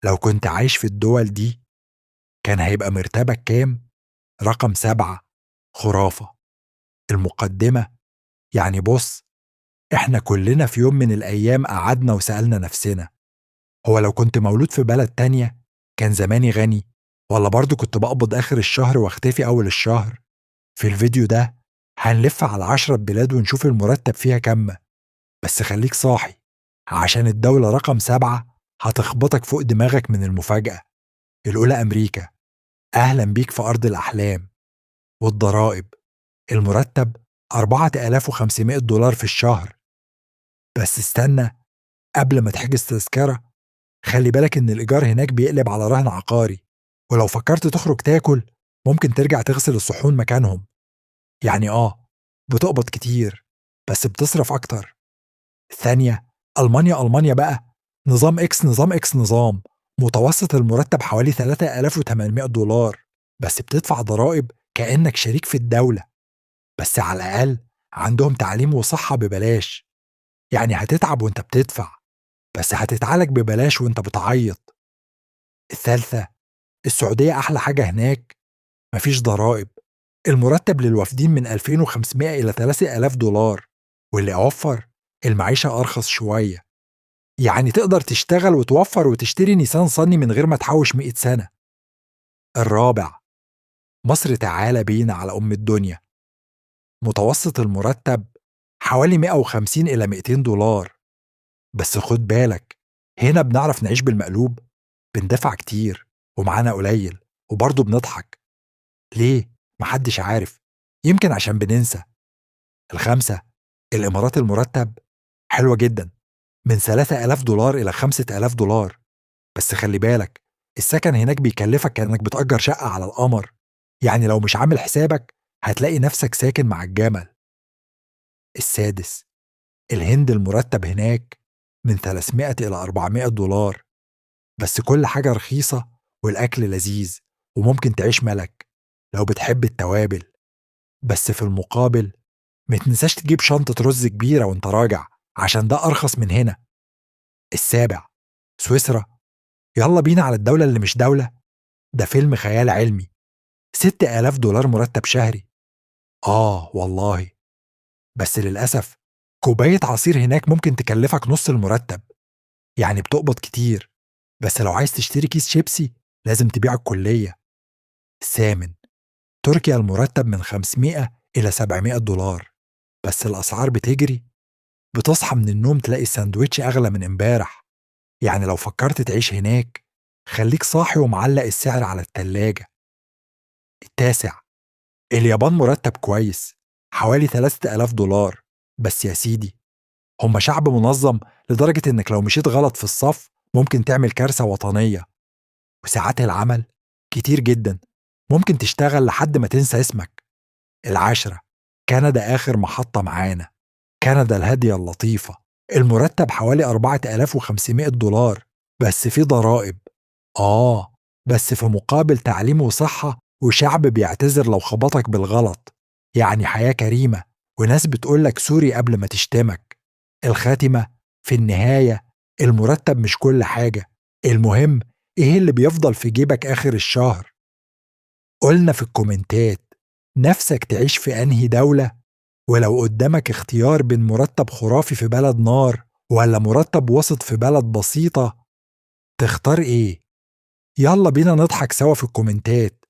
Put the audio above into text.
لو كنت عايش في الدول دي كان هيبقى مرتبك كام؟ رقم 7. خرافة. المقدمة. يعني بص، إحنا كلنا في يوم من الأيام قعدنا وسألنا نفسنا، هو لو كنت مولود في بلد تانية كان زماني غني ولا برضه كنت بقبض آخر الشهر واختفي أول الشهر؟ في الفيديو ده هنلف على 10 بلاد ونشوف المرتب فيها كام. بس خليك صاحي عشان الدولة رقم 7 هتخبطك فوق دماغك من المفاجأة. الأولى أمريكا، أهلا بيك في أرض الأحلام. والضرائب، المرتب $4500 في الشهر. بس استنى، قبل ما تحجز تذكرة خلي بالك إن الإيجار هناك بيقلب على رهن عقاري، ولو فكرت تخرج تاكل ممكن ترجع تغسل الصحون مكانهم. يعني بتقبض كتير بس بتصرف أكتر. الثانية، ألمانيا بقى، نظام إكس نظام. متوسط المرتب حوالي $3800، بس بتدفع ضرائب كأنك شريك في الدولة. بس على الأقل عندهم تعليم وصحة ببلاش، يعني هتتعب وانت بتدفع بس هتتعالج ببلاش وانت بتعيط. الثالثة، السعودية أحلى حاجة هناك، مفيش ضرائب. المرتب للوافدين من 2500 إلى $3000، واللي أوفر المعيشة أرخص شوية، يعني تقدر تشتغل وتوفر وتشتري نيسان صني من غير ما تحوش 100 سنة. الرابع، مصر تعالى بينا على أم الدنيا. متوسط المرتب حوالي 150 إلى $200، بس خد بالك، هنا بنعرف نعيش بالمقلوب، بندفع كتير ومعانا قليل وبرضه بنضحك. ليه؟ محدش عارف، يمكن عشان بننسى. الخامسة، الإمارات المرتب حلوة جدا، من $3000 إلى $5000، بس خلي بالك السكن هناك بيكلفك كأنك بتأجر شقة على القمر، يعني لو مش عامل حسابك هتلاقي نفسك ساكن مع الجمل. السادس، الهند المرتب هناك من 300 إلى $400، بس كل حاجة رخيصة والأكل لذيذ وممكن تعيش ملك لو بتحب التوابل. بس في المقابل ما تنساش تجيب شنطة رز كبيرة وانت راجع عشان ده أرخص من هنا. السابع، سويسرا. يلا بينا على الدولة اللي مش دولة، ده فيلم خيال علمي. $6000 مرتب شهري. والله، بس للأسف كوباية عصير هناك ممكن تكلفك نص المرتب، يعني بتقبض كتير بس لو عايز تشتري كيس شيبسي لازم تبيع الكلية. الثامن، تركيا المرتب من 500 إلى $700، بس الأسعار بتجري، بتصحى من النوم تلاقي الساندويتش أغلى من امبارح، يعني لو فكرت تعيش هناك خليك صاحي ومعلق السعر على التلاجة. التاسع، اليابان مرتب كويس، حوالي $3000، بس يا سيدي هم شعب منظم لدرجة إنك لو مشيت غلط في الصف ممكن تعمل كارثة وطنية. وساعات العمل كتير جدا، ممكن تشتغل لحد ما تنسى اسمك. العاشرة، كندا آخر محطة معانا، كندا الهادية اللطيفة. المرتب حوالي $4500، بس في ضرائب. بس في مقابل تعليم وصحة وشعب بيعتذر لو خبطك بالغلط، يعني حياة كريمة وناس بتقولك سوري قبل ما تشتمك. الخاتمة، في النهاية المرتب مش كل حاجة، المهم إيه اللي بيفضل في جيبك آخر الشهر. قلنا في الكومنتات نفسك تعيش في أنهي دولة، ولو قدامك اختيار بين مرتب خرافي في بلد نار ولا مرتب وسط في بلد بسيطة تختار إيه؟ يلا بينا نضحك سوا في الكومنتات.